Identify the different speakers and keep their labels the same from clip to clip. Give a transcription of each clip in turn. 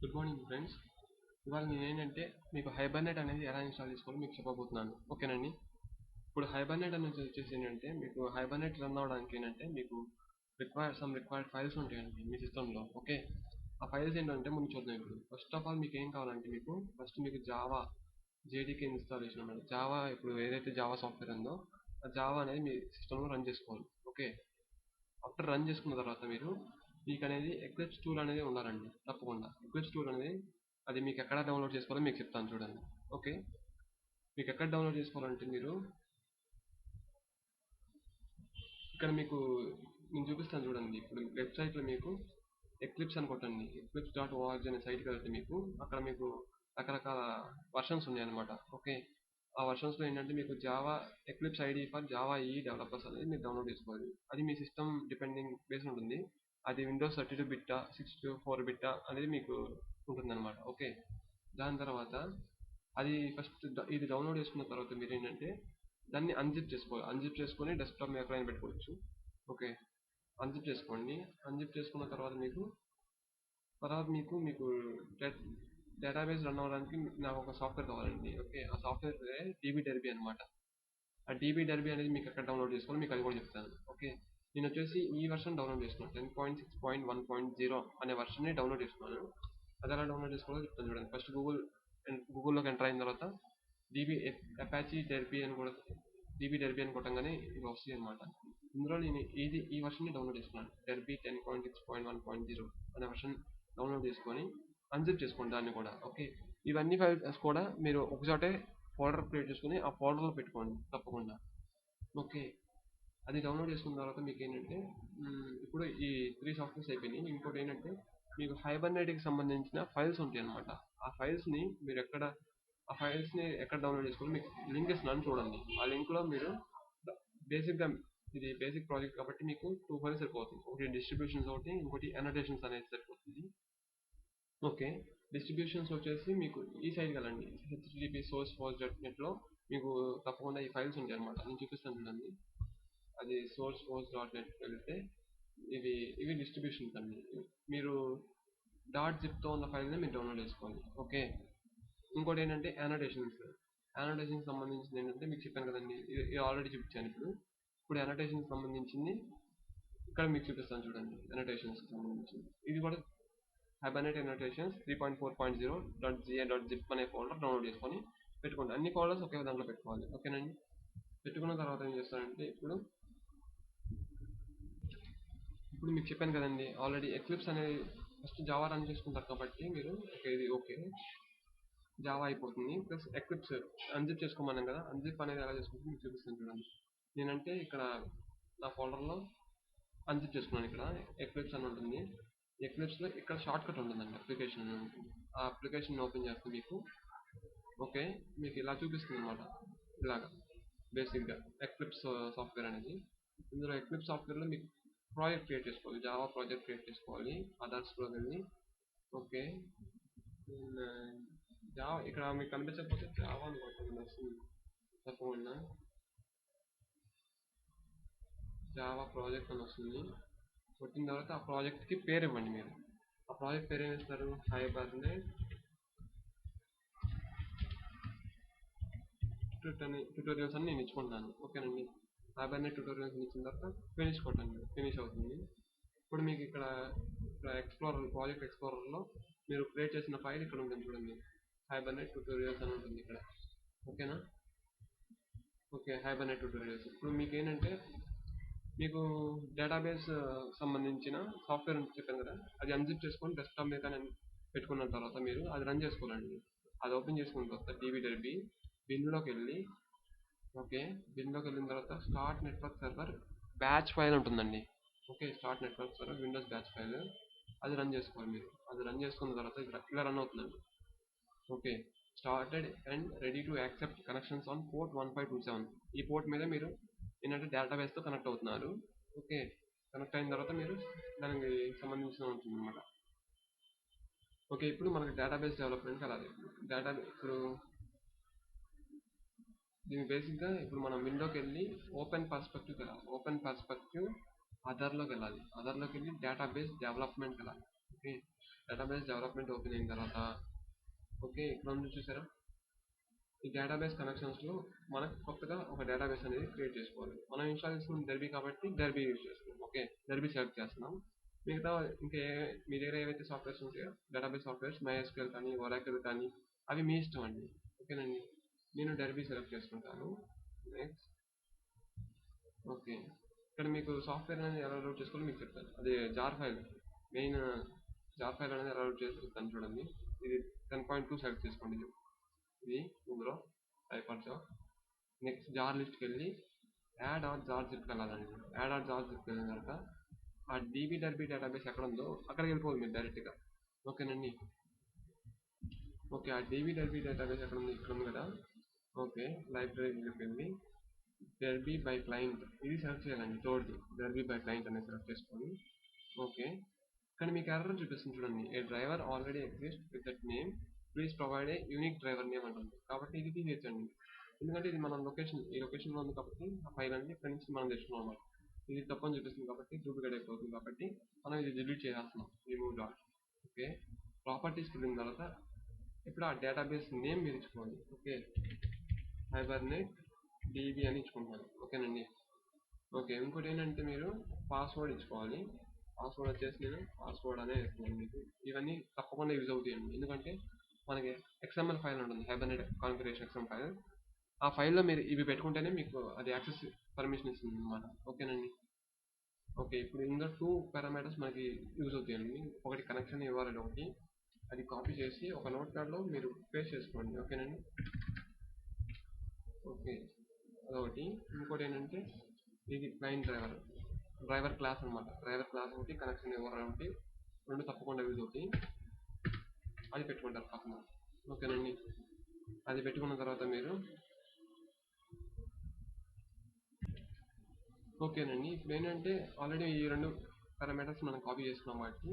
Speaker 1: Good morning friends. ఇవాళ నేనేంటంటే మీకు హైబర్నెట్ అనేది ఎలా ఇన్స్టాల్ చేసుకోవాలో మీకు చెప్పబోతున్నాను. ఓకేనండి. ఇప్పుడు హైబర్నెట్ అనేది వచ్చేసి ఏంటంటే మీకు హైబర్నెట్ రన్ అవ్వడానికి ఏంటంటే మీకు రిక్వైర్డ్ ఫైల్స్ ఉంటాయండి మీ సిస్టంలో. ఓకే, ఆ ఫైల్స్ ఏంటంటే ముందు చూద్దాం. ఇప్పుడు ఫస్ట్ ఆఫ్ ఆల్ మీకు ఏం కావాలంటే ఫస్ట్ మీకు జావా జేడీకే ఇన్స్టాలేషన్ అన్నమాట. జావా ఇప్పుడు ఏదైతే జావా సాఫ్ట్వేర్ ఉందో ఆ జావా అనేది మీ సిస్టంలో రన్ చేసుకోవాలి. ఓకే, ఆఫ్టర్ రన్ చేసుకున్న తర్వాత మీకు అనేది ఎక్లిప్స్ టూల్ అనేది ఉండాలండి తప్పకుండా. ఎక్లిప్స్ టూల్ అనేది అది మీకు ఎక్కడ డౌన్లోడ్ చేసుకోవాలో మీకు చెప్తాను చూడండి. ఓకే, మీకు ఎక్కడ డౌన్లోడ్ చేసుకోవాలంటే ఇక్కడ మీకు నేను చూపిస్తాను చూడండి. ఇప్పుడు వెబ్సైట్లో మీకు ఎక్లిప్స్ అని కొట్టండి. eclipse.org అనే సైట్కి వెళ్తే అక్కడ మీకు రకరకాల వర్షన్స్ ఉన్నాయన్నమాట. ఓకే, ఆ వర్షన్స్లో ఏంటంటే మీకు Java eclipse ID for Java ఈ డెవలపర్స్ అనేది మీరు డౌన్లోడ్ చేసుకోవాలి. అది మీ సిస్టమ్ డిపెండింగ్ బేస్ ఉంటుంది. అది విండోస్ 32 బిట్టా 64 బిట్టా అనేది మీకు ఉంటుందన్నమాట. ఓకే, దాని తర్వాత అది ఫస్ట్ ఇది డౌన్లోడ్ చేసుకున్న తర్వాత మీరు ఏంటంటే దాన్ని అన్జిప్ చేసుకోవాలి. అన్జిప్ చేసుకొని డెస్క్టాప్ మీద ఎక్కడైనా పెట్టుకోవచ్చు. ఓకే, అన్జిప్ చేసుకోండి. అన్జిప్ చేసుకున్న తర్వాత మీకు డేటాబేస్ రన్ అవ్వడానికి నాకు ఒక సాఫ్ట్వేర్ కావాలండి. ఓకే, ఆ సాఫ్ట్వేర్ డీబీ డెర్బీ అనమాట. ఆ డీబీ డెర్బీ అనేది మీకు ఎక్కడ డౌన్లోడ్ చేసుకోవాలి మీకు అది కూడా చెప్తాను. ఓకే, నేను వచ్చేసి ఈ వర్షన్ డౌన్లోడ్ చేసుకున్నాను. 10.6.1.0 అనే వర్షన్ని డౌన్లోడ్ చేసుకున్నాను. అది ఎలా డౌన్లోడ్ చేసుకోవాలో చెప్తాను చూడండి. ఫస్ట్ గూగుల్లోకి ఎంటర్ అయిన తర్వాత డీబీ అపాచీ డెర్బీ అని కూడా డీబీ డెర్బీ అని కొట్టంగానే ఇవి వస్తాయి అనమాట. ఇందులో నేను ఈ వర్షన్ని డౌన్లోడ్ చేసుకున్నాను. డెర్బీ 10.6.1.0 అనే వర్షన్ డౌన్లోడ్ చేసుకొని అన్జిప్ చేసుకోండి దాన్ని కూడా. ఓకే, ఇవన్నీ ఫైల్స్ కూడా మీరు ఒకచోటే ఫోల్డర్ క్రియేట్ చేసుకొని ఆ ఫోల్డర్లో పెట్టుకోండి తప్పకుండా. ఓకే, అది డౌన్లోడ్ చేసుకున్న తర్వాత మీకు ఏంటంటే ఇప్పుడు ఈ 3 సాఫ్ట్వేర్స్ అయిపోయినాయి. ఇంకోటి ఏంటంటే మీకు హైబర్నెట్కి సంబంధించిన ఫైల్స్ ఉంటాయి అనమాట. ఆ ఫైల్స్ని మీరు ఎక్కడ డౌన్లోడ్ చేసుకోవాలి మీకు లింక్ ఇస్తున్నాను చూడండి. ఆ లింక్లో మీరు బేసిక్గా ఇది బేసిక్ ప్రాజెక్ట్ కాబట్టి మీకు 2 ఫైల్స్ సరిపోతుంది. ఒకటి డిస్ట్రిబ్యూషన్స్, ఒకటి ఇంకోటి అనోటేషన్స్ అనేది సరిపోతుంది. ఓకే, డిస్ట్రిబ్యూషన్స్ వచ్చేసి మీకు ఈ సైట్ కదండి, http sourceforge.netలో మీకు తప్పకుండా ఈ ఫైల్స్ ఉంటాయి అనమాట. నేను చూపిస్తాను చూడండి. అది sourceforge.net వెళ్తే ఇవి ఇవి డిస్ట్రిబ్యూషన్స్ అండి. మీరు .zipతో ఉన్న ఫైల్ని మీరు డౌన్లోడ్ చేసుకోవాలి. ఓకే, ఇంకోటి ఏంటంటే అనోటేషన్కి సంబంధించింది ఏంటంటే మీకు చెప్పాను కదండి, ఇది ఆల్రెడీ చూపించాను. ఇప్పుడు అనోటేషన్కి సంబంధించింది ఇక్కడ మీకు చూపిస్తాను చూడండి. అనోటేషన్స్కి సంబంధించింది ఇది కూడా హైబర్నెట్ అనోటేషన్స్ 3.4.0.ga.zip అనే ఫోల్డర్ డౌన్లోడ్ చేసుకొని పెట్టుకోండి. అన్ని ఫోల్డర్స్ ఒకే దాంట్లో పెట్టుకోవాలి. ఓకేనండి. పెట్టుకున్న తర్వాత ఏం చేస్తారంటే ఇప్పుడు మీకు చెప్పాను కదండి ఆల్రెడీ ఎక్లిప్స్ అనేది ఫస్ట్ జావా రన్ చేసుకుంటారు కాబట్టి మీరు ఇది ఓకే జావా అయిపోతుంది. ప్లస్ ఎక్లిప్స్ అన్జిప్ చేసుకోమన్నాను కదా, అన్జిప్ అనేది ఎలా చేసుకుంటే మీకు చూపిస్తాను చూడండి. నేనంటే ఇక్కడ నా ఫోల్డర్లో అన్జిప్ చేసుకున్నాను. ఇక్కడ ఎక్లిప్స్ అని ఉంటుంది. ఎక్లిప్స్లో ఇక్కడ షార్ట్ కట్ ఉంటుందండి, అప్లికేషన్ అని ఉంటుంది. ఆ అప్లికేషన్ ఓపెన్ చేస్తే ఓకే మీకు ఇలా చూపిస్తుంది అనమాట. ఇలాగా బేసిక్గా ఎక్లిప్స్ సాఫ్ట్వేర్ అనేది. ఇందులో ఎక్లిప్స్ సాఫ్ట్వేర్లో మీకు ప్రాజెక్ట్ క్రియేట్ చేసుకోవాలి. జావా ప్రాజెక్ట్ క్రియేట్ చేసుకోవాలి అదర్స్లో వెళ్ళి. ఓకే, జావా ఇక్కడ మీకు కనిపించకపోతే జావా అని కొట్టండి వస్తుంది తప్పకుండా. జావా ప్రాజెక్ట్ అని వస్తుంది. కొట్టిన తర్వాత ఆ ప్రాజెక్ట్కి పేరు ఇవ్వండి. మీరు ఆ ప్రాజెక్ట్ పేరు ఏమి ఇస్తారు? హైబర్నెట్ ట్యూటోరియల్స్ అని నేను ఇచ్చుకుంటున్నాను. ఓకేనండి. హైబర్నెట్ ట్యూటోరియల్స్ ఇచ్చిన తర్వాత ఫినిష్ కొట్టండి, ఫినిష్ అవుతుంది. ఇప్పుడు మీకు ఇక్కడ ప్రాజెక్ట్ ఎక్స్ప్లోరర్లో మీరు క్రియేట్ చేసిన ఫైల్ ఇక్కడ ఉంటుంది చూడండి. హైబర్నెట్ ట్యూటోరియల్స్ అని ఉంటుంది ఇక్కడ. ఓకేనా. Okay, Hibernate tutorials. ఇప్పుడు మీకు ఏంటంటే మీకు డేటాబేస్ సంబంధించిన సాఫ్ట్వేర్ అని చెప్పాను కదా, అది అన్జిప్ చేసుకొని డెస్క్టాప్ మీద పెట్టుకున్న తర్వాత మీరు అది రన్ చేసుకోవాలండి. అది ఓపెన్ చేసుకున్న తర్వాత డీబీ డెర్బీ బిన్లోకి వెళ్ళి ఓకే, బిన్లోకి వెళ్ళిన తర్వాత start network server batch file ఉంటుందండి. Okay, start network server windows batch file అది రన్ చేసుకోవాలి. మీరు అది రన్ చేసుకున్న తర్వాత ఇలా రన్ అవుతుందండి. Okay, started and ready to accept connections on port 1527. ఈ పోర్ట్ మీద మీరు ఏంటంటే డేటాబేస్తో కనెక్ట్ అవుతున్నారు. ఓకే, కనెక్ట్ అయిన తర్వాత మీరు దానికి సంబంధించిన ఉంటుంది అనమాట. ఓకే, ఇప్పుడు మనకి డేటాబేస్ డెవలప్మెంట్ అలాగే ఇప్పుడు దీనికి బేసిక్గా ఇప్పుడు మనం విండోకి వెళ్ళి ఓపెన్ పర్స్పెక్టివ్కి వెళ్ళాలి. ఓపెన్ పర్స్పెక్టివ్ అదర్లోకి వెళ్ళాలి. అదర్లోకి వెళ్ళి డేటాబేస్ డెవలప్మెంట్కి వెళ్ళాలి. ఓకే, డేటాబేస్ డెవలప్మెంట్ ఓపెన్ అయిన తర్వాత ఓకే ఇక్కడ ఉంది చూసారా, ఈ డేటాబేస్ కనెక్షన్స్లో మనకు కొత్తగా ఒక డేటాబేస్ అనేది క్రియేట్ చేసుకోవాలి. మనం ఇన్స్టాల్ చేసుకున్న డెర్బీ కాబట్టి డెర్బీ యూజ్ చేస్తున్నాం. ఓకే, డెర్బీ సెలెక్ట్ చేస్తున్నాం. మిగతా ఇంకా మీ దగ్గర ఏవైతే సాఫ్ట్వేర్స్ ఉంటాయో డేటాబేస్ సాఫ్ట్వేర్స్ MySQL కానీ ఒరాకిల్ కానీ అవి మీ ఇష్టం అండి. ఓకేనండి, నేను డెర్బీ సెలెక్ట్ చేసుకుంటాను. నెక్స్ట్ ఓకే, ఇక్కడ మీకు సాఫ్ట్వేర్ అనేది ఎలా లోడ్ చేసుకోవాలో మీకు చెప్తాను. అది jar file, main jar file అనేది ఎలా లోడ్ చేసి చెప్తాను చూడండి. ఇది 10.2 సెలెక్ట్ చేసుకోండి. ఇది ఇందులో హైపర్ జార్. నెక్స్ట్ జార్ లిస్ట్కి వెళ్ళి యాడ్ ఆర్ జార్ జిప్కి వెళ్ళాలండి. యాడ్ ఆర్ జార్ జిప్కి వెళ్ళిన తర్వాత ఆ డీబీ డర్బీ డేటాబేస్ ఎక్కడ ఉందో అక్కడికి వెళ్ళిపోవాలి మీరు డైరెక్ట్గా. ఓకేనండి, ఓకే ఆ డీబీ డర్బీ డేటాబేస్ ఎక్కడ ఉంది, ఇక్కడ ఉంది కదా. ఓకే, లైబ్రరీలోకి వెళ్ళి డెర్బీ బై క్లయింట్ ఇది సెలెక్ట్ చేయాలండి. తోడు డెర్బీ బై క్లయింట్ అనేది సెలెక్ట్ చేసుకొని ఓకే, కానీ మీకు ఎర్రర్ చూపిస్తుంది చూడండి. A driver already exist with that name, please provide a unique driver name అంటుంది. కాబట్టి ఇది తీసేయచ్చండి, ఎందుకంటే ఇది మన లొకేషన్, ఈ లొకేషన్లో ఉంది కాబట్టి ఆ ఫైల్ అనేది ఇక్కడ నుంచి మనం తెచ్చుకున్నాం అన్నమాట. ఇది తప్పని చూపిస్తుంది కాబట్టి డూప్లికేట్ అయిపోతుంది కాబట్టి మనం ఇది డిలీట్ చేసేస్తున్నాం. Remove dot. ఓకే, ప్రాపర్టీస్కి వెళ్ళిన తర్వాత ఇప్పుడు ఆ డేటాబేస్ నేమ్ మీరు ఇచ్చుకోవాలి. ఓకే, హైబర్నేట్ డీబీ అని ఇచ్చుకుంటాను. ఓకేనండి, ఓకే ఇంకోటి ఏంటంటే మీరు పాస్వర్డ్ ఇచ్చుకోవాలి. పాస్వర్డ్ వచ్చేసి నేను పాస్వర్డ్ అనే ఇస్తున్నాను మీకు. ఇవన్నీ తప్పకుండా యూజ్ అవుతాయండి, ఎందుకంటే మనకి XML ఫైల్ ఉంటుంది, హైబర్నేట్ కాన్ఫిగరేషన్ XML ఫైల్. ఆ ఫైల్లో మీరు ఇవి పెట్టుకుంటేనే మీకు అది యాక్సెస్ పర్మిషన్ ఇస్తుంది అనమాట. ఓకేనండి, ఓకే ఇప్పుడు ఇందులో 2 పారామీటర్స్ మనకి యూజ్ అవుతాయండి. ఒకటి కనెక్షన్ ఇవ్వాలి, ఒకటి అది కాపీ చేసి ఒక నోట్ ప్యాడ్లో మీరు పేస్ట్ చేసుకోండి. ఓకేనండి, ఓకే అదొకటి. ఇంకోటి ఏంటంటే ఇది క్లయింట్ డ్రైవర్ క్లాస్ అనమాట. డ్రైవర్ క్లాస్ ఒకటి, కనెక్షన్ ఇవ్వాలి ఒకటి, రెండు తప్పకుండా యూజ్ అవుతాయి. అది పెట్టుకుంటారు పక్కన. ఓకేనండి, అది పెట్టుకున్న తర్వాత మీరు ఓకేనండి ఇప్పుడు ఏంటంటే ఆల్రెడీ ఈ రెండు పారామీటర్స్ మనం కాపీ చేసుకున్నాం వాటికి.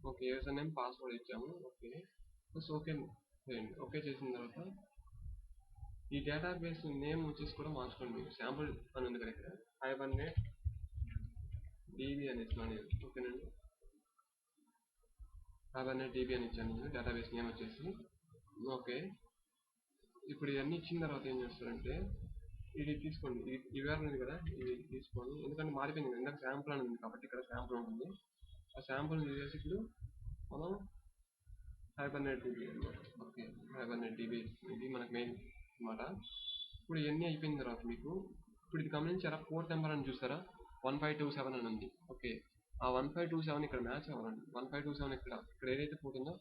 Speaker 1: ఓకే, యూజర్ నేమ్ పాస్వర్డ్ ఇచ్చాము. ఓకే ప్లస్ ఓకే చేయండి. ఓకే చేసిన తర్వాత ఈ డేటాబేస్ నేమ్ వచ్చేసి కూడా మార్చుకోండి. మీరు శాంపుల్ అని ఉంది కదా ఇక్కడ, హైబర్నేట్ డీబీ అని ఇస్తున్నాను నేను. ఓకేనండి, హైబర్నేట్ డీబీ అని ఇచ్చాను నేను డేటాబేస్ నేమ్ వచ్చేసి. ఓకే, ఇప్పుడు ఇవన్నీ ఇచ్చిన తర్వాత ఏం చేస్తారంటే ఇది తీసుకోండి, ఇది URL ఉంది కదా, ఇది తీసుకొని, ఎందుకంటే మారిపోయింది కదా, ఇందాక శాంపుల్ అని ఉంది కాబట్టి ఇక్కడ శాంపుల్ ఉంటుంది. ఆ శాంపుల్ తీసేసి ఇప్పుడు మనం హైబర్నేట్ డీబీ అనమాట. ఓకే, హైబర్నేట్ డీబీ ఇది మనకు మెయిన్ అనమాట. ఇప్పుడు ఇవన్నీ అయిపోయిన తర్వాత మీకు ఇప్పుడు ఇది గమనించారా, పోర్ట్ నెంబర్ అని చూసారా, 1527 అని ఉంది. ఓకే, ఆ 1527 ఇక్కడ మ్యాచ్ అవ్వాలండి. 1527 ఇక్కడ ఇక్కడ ఏదైతే పోర్ట్ ఉందో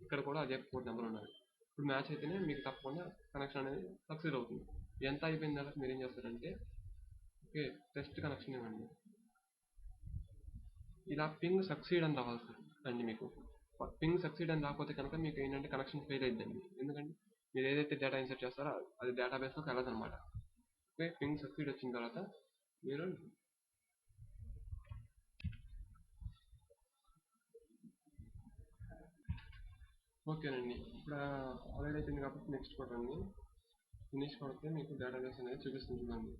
Speaker 1: ఇక్కడ కూడా అదే పోర్ట్ నెంబర్ ఉన్నది. ఇప్పుడు మ్యాచ్ అయితేనే మీకు తప్పకుండా కనెక్షన్ అనేది సక్సెస్ అవుతుంది. ఎంత అయిపోయిన తర్వాత మీరు ఏం చేస్తారంటే ఓకే టెస్ట్ కనెక్షన్ ఇవ్వండి. ఇలా పింగ్ సక్సీడ్ అని రావాలి సార్ అండి. మీకు పింగ్ సక్సీడ్ అని రాకపోతే కనుక మీకు ఏంటంటే కనెక్షన్ ఫెయిల్ అయిద్దండి, ఎందుకంటే మీరు ఏదైతే డేటా ఇన్సర్ట్ చేస్తారో అది డేటాబేస్లోకి వెళ్ళదు అనమాట. ఓకే, పింగ్ సక్సీడ్ వచ్చిన తర్వాత మీరు ఓకేనండి, ఇప్పుడు ఆల్రెడీ అయిపోయింది కాబట్టి నెక్స్ట్ కొట్టండి. ఫినిష్ కొడితే మీకు డేటాబేస్ అనేది చూపిస్తుంది చూడండి.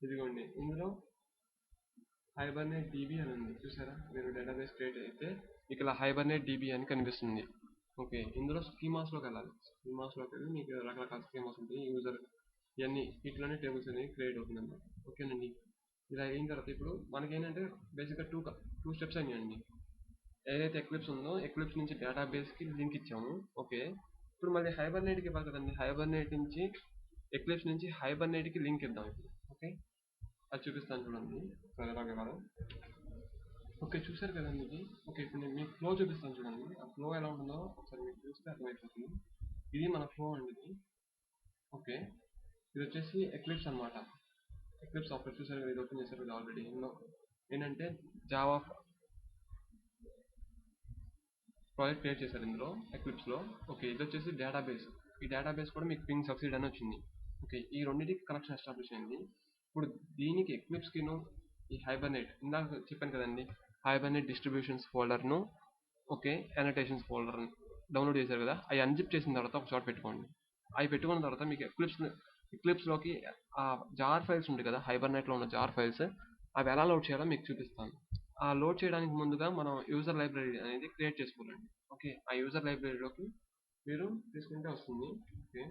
Speaker 1: ఇదిగోండి, ఇందులో హైబర్నేట్ డీబీ అని ఉంది చూసారా, మీరు డేటాబేస్ క్రియేట్ అయితే మీకు ఇలా హైబర్నేట్ డీబీ అని కనిపిస్తుంది. ఓకే, ఇందులో స్కీమాస్లోకి వెళ్ళాలి. స్కీమాస్లోకి వెళ్ళి మీకు రకరకాల స్కీమాస్ ఉంటాయి, యూజర్ ఇవన్నీ వీటిలోనే టేబుల్స్ అనేవి క్రియేట్ అవుతుంది అన్నమాట. ఓకేనండి, ఇలా అయిన తర్వాత ఇప్పుడు మనకేంటంటే బేసిక్గా టూ స్టెప్స్ అయినాయండి. ఏదైతే ఎక్లిప్స్ ఉందో ఎక్లిప్స్ నుంచి డేటాబేస్కి లింక్ ఇచ్చాము. ఓకే, ఇప్పుడు మళ్ళీ హైబర్నేట్కి ఇవ్వాలి కదండి, హైబర్నేట్ నుంచి ఎక్లిప్స్ నుంచి హైబర్నేట్కి లింక్ ఇద్దాం ఇప్పుడు. ఓకే, అది చూపిస్తాను చూడండి సరే ఎలాగ ఇవ్వాలి. ఓకే చూసారు కదండి ఇది. ఓకే, ఇప్పుడు నేను మీకు ఫ్లో చూపిస్తాను చూడండి. ఆ ఫ్లో ఎలా ఉంటుందో ఒకసారి మీకు చూస్తే అర్థమైపోతుంది. ఇది మన ఫ్లో అండి ఇది. ఓకే, ఇది వచ్చేసి ఎక్లిప్స్ అనమాట. ఎక్లిప్స్ సాఫ్ట్వేర్ చూసారు కదా, ఇది ఓపెన్ చేశారు కదా ఆల్రెడీ. ఇందులో ఏంటంటే జావా ప్రాజెక్ట్ క్రియేట్ చేశారు ఇందులో ఎక్లిప్స్లో. ఓకే, ఇది వచ్చేసి డేటాబేస్. ఈ డేటాబేస్ కూడా మీకు పింగ్ సక్సీడ్ అని వచ్చింది. ఓకే, ఈ రెండింటికి కనెక్షన్ ఎస్టాబ్లిష్ అయింది. ఇప్పుడు దీనికి ఎక్లిప్స్కిను ఈ హైబర్నేట్ ఇందాక చెప్పాను కదండి, హైబర్నేట్ డిస్ట్రిబ్యూషన్స్ ఫోల్డర్ను ఓకే అనోటేషన్స్ ఫోల్డర్ డౌన్లోడ్ చేశారు కదా, అవి అన్జిప్ చేసిన తర్వాత ఒక చోట పెట్టుకోండి. అవి పెట్టుకున్న తర్వాత మీకు ఎక్లిప్స్లోకి ఆ జార్ ఫైల్స్ ఉంటాయి కదా, హైబర్నేట్లో ఉన్న జార్ ఫైల్స్ అవి ఎలా లోడ్ చేయాలో మీకు చూపిస్తాను. ఆ లోడ్ చేయడానికి ముందుగా మనం యూజర్ లైబ్రరీ అనేది క్రియేట్ చేసుకోవాలండి. ఓకే, ఆ యూజర్ లైబ్రరీలోకి మీరు తీసుకుంటే వస్తుంది. ఓకే,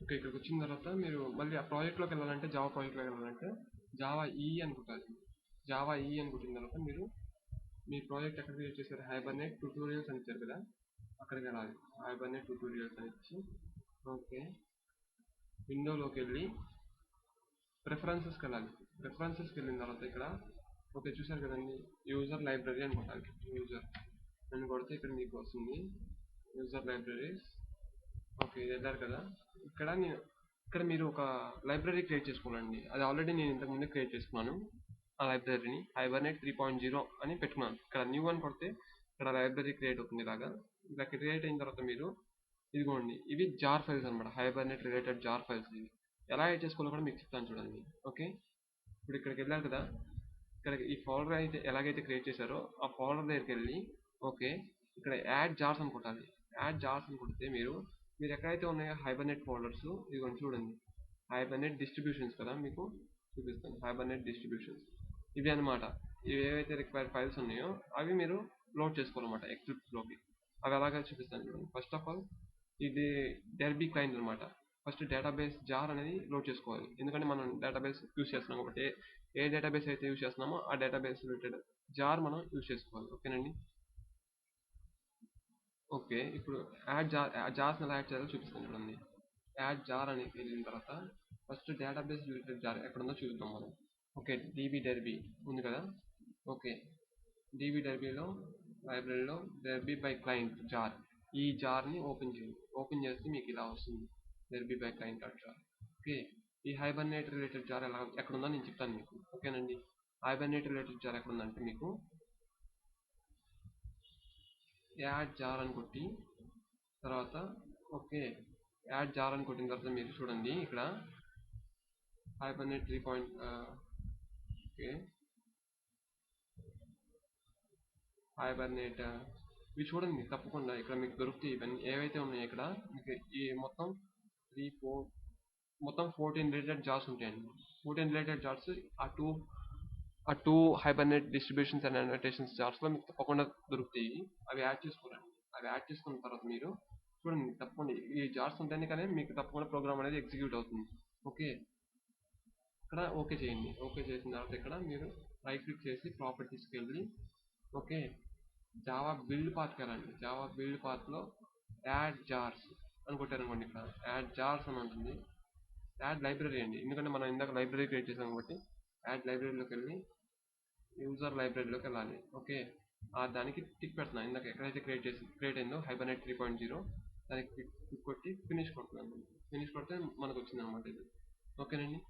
Speaker 1: ఓకే, ఇక్కడికి వచ్చిన తర్వాత మీరు మళ్ళీ ఆ ప్రాజెక్ట్లోకి వెళ్ళాలంటే, జావా ప్రాజెక్ట్లోకి వెళ్ళాలంటే జావా ఈ అనుకుంటుంది. జావా ఈ అని కొట్టిన తర్వాత మీరు మీ ప్రాజెక్ట్ ఎక్కడ క్రియేట్ చేశారు, హైబర్నేట్ ట్యూటోరియల్స్ అని ఇచ్చారు కదా, అక్కడికి వెళ్ళాలి. హైబర్నేట్ ట్యూటోరియల్స్ అని ఇచ్చి ఓకే, విండోలోకి వెళ్ళి ప్రిఫరెన్సెస్కి వెళ్ళాలి. ప్రిఫరెన్సెస్కి వెళ్ళిన తర్వాత ఇక్కడ ఓకే చూసారు కదండి, యూజర్ లైబ్రరీ అని కొట్టాలి. యూజర్ అని కొడితే ఇక్కడ మీకు వస్తుంది యూజర్ లైబ్రరీస్. ఓకే, ఇది వెళ్ళారు కదా. ఇక్కడ మీరు ఒక లైబ్రరీ క్రియేట్ చేసుకోవాలండి. అది ఆల్రెడీ నేను ఇంతకుముందే క్రియేట్ చేసుకున్నాను. ఆ లైబ్రరీని హైబర్నేట్ 3.0 అని పెట్టుకున్నాను. ఇక్కడ న్యూ అని కొడితే ఇక్కడ లైబ్రరీ క్రియేట్ అవుతుంది. ఇలా క్రియేట్ అయిన తర్వాత మీరు ఇదిగోండి, ఇవి జార్ ఫైల్స్ అనమాట. హైబర్నేట్ రిలేటెడ్ జార్ ఫైల్స్ ఇవి. ఎలా యాడ్ చేసుకోవాలో కూడా మీకు చెప్తాను చూడండి. ఓకే, ఇప్పుడు ఇక్కడికి వెళ్ళారు కదా. ఇక్కడ ఈ ఫోల్డర్ అయితే ఎలాగైతే క్రియేట్ చేశారో ఆ ఫోల్డర్ దగ్గరికి వెళ్ళి ఓకే, ఇక్కడ యాడ్ జార్స్ అని కొట్టాలి. యాడ్ జార్స్ అని కొడితే మీరు ఎక్కడైతే ఉన్నాయో హైబర్నేట్ ఫోల్డర్స్ ఇదిగోండి చూడండి. హైబర్నేట్ డిస్ట్రిబ్యూషన్స్ కదా, మీకు చూపిస్తాను. హైబర్నేట్ డిస్ట్రిబ్యూషన్స్ ఇవి అనమాట. ఇవి ఏవైతే రిక్వైర్డ్ ఫైల్స్ ఉన్నాయో అవి మీరు లోడ్ చేసుకోవాలన్నమాట ఎక్లిప్స్లోకి. అవి ఎలాగో చూపిస్తాను చూడండి. ఫస్ట్ ఆఫ్ ఆల్ ఇది డెర్బీ క్లయింట్ అనమాట. ఫస్ట్ డేటాబేస్ జార్ అనేది లోడ్ చేసుకోవాలి. ఎందుకంటే మనం డేటాబేస్ యూస్ చేస్తున్నాం కాబట్టి ఏ డేటాబేస్ అయితే యూస్ చేస్తున్నామో ఆ డేటాబేస్ రిలేటెడ్ జార్ మనం యూస్ చేసుకోవాలి. ఓకేనండి. ఓకే, ఇప్పుడు జార్స్ ఎలా యాడ్ చేయాలో చూపిస్తాను చూడండి. యాడ్ జార్ అని వెళ్ళిన తర్వాత ఫస్ట్ డేటాబేస్ రిలేటెడ్ జార్ ఎక్కడ ఉందో చూద్దాం మనం. ఓకే, డీబీ డెర్బీ ఉంది కదా. ఓకే, డీబీ డెర్బీలో లైబ్రరీలో డెర్బీ బై క్లయింట్ జార్, ఈ జార్ని ఓపెన్ చేయండి. ఓపెన్ చేస్తే మీకు ఇలా వస్తుంది Derby by client dot jar. Okay, ఈ హైబర్నేట్ రిలేటెడ్ జార్ ఎక్కడ ఉందో నేను చెప్తాను మీకు. ఓకేనండి. హైబర్నేట్ రిలేటెడ్ జార్ ఎక్కడ ఉందంటే మీకు యాడ్ జార్ అని కొట్టి తర్వాత ఓకే, యాడ్ జార్ అని కొట్టిన తర్వాత మీరు చూడండి ఇక్కడ హైబర్నేట్ 3. ఓకే, హైబర్నేట్ ఇవి చూడండి తప్పకుండా ఇక్కడ మీకు దొరుకుతాయి. ఇవన్నీ ఏవైతే ఉన్నాయో ఇక్కడ మీకు ఈ మొత్తం 3, 4 మొత్తం 14 రిలేటెడ్ జార్స్ ఉంటాయండి. 14 రిలేటెడ్ జార్స్ ఆ two hibernate distributions and annotations జార్స్లో మీకు తప్పకుండా దొరుకుతాయి. అవి యాడ్ చేసుకోరండి. అవి యాడ్ చేసుకున్న తర్వాత మీరు చూడండి తప్పకుండా ఈ జార్స్ ఉంటేనే కానీ మీకు తప్పకుండా ప్రోగ్రామ్ అనేది ఎగ్జిక్యూట్ అవుతుంది. ఓకే, ఇక్కడ ఓకే చేయండి. ఓకే చేసిన తర్వాత ఇక్కడ మీరు రైట్ క్లిక్ చేసి ప్రాపర్టీస్కి వెళ్ళి ఓకే, జావా బిల్డ్ పాత్కి వెళ్ళండి. జావా బిల్డ్ పాత్లో యాడ్ జార్స్ అని కొట్టారనుకోండి, ఇక్కడ యాడ్ జార్స్ అని ఉంటుంది. యాడ్ లైబ్రరీ అండి, ఎందుకంటే మనం ఇందాక లైబ్రరీ క్రియేట్ చేసాం కాబట్టి యాడ్ లైబ్రరీలోకి వెళ్ళి యూజర్ లైబ్రరీలోకి వెళ్ళాలి. ఓకే, దానికి టిక్ పెడుతున్నాను. ఇందాక ఎక్కడైతే క్రియేట్ అయిందో హైబర్నేట్ 3.0 దానికి టిక్ కొట్టి ఫినిష్ కొడుతున్నాను. ఫినిష్ కొడితే మనకు వచ్చింది అనమాట ఇది. ఓకేనండి.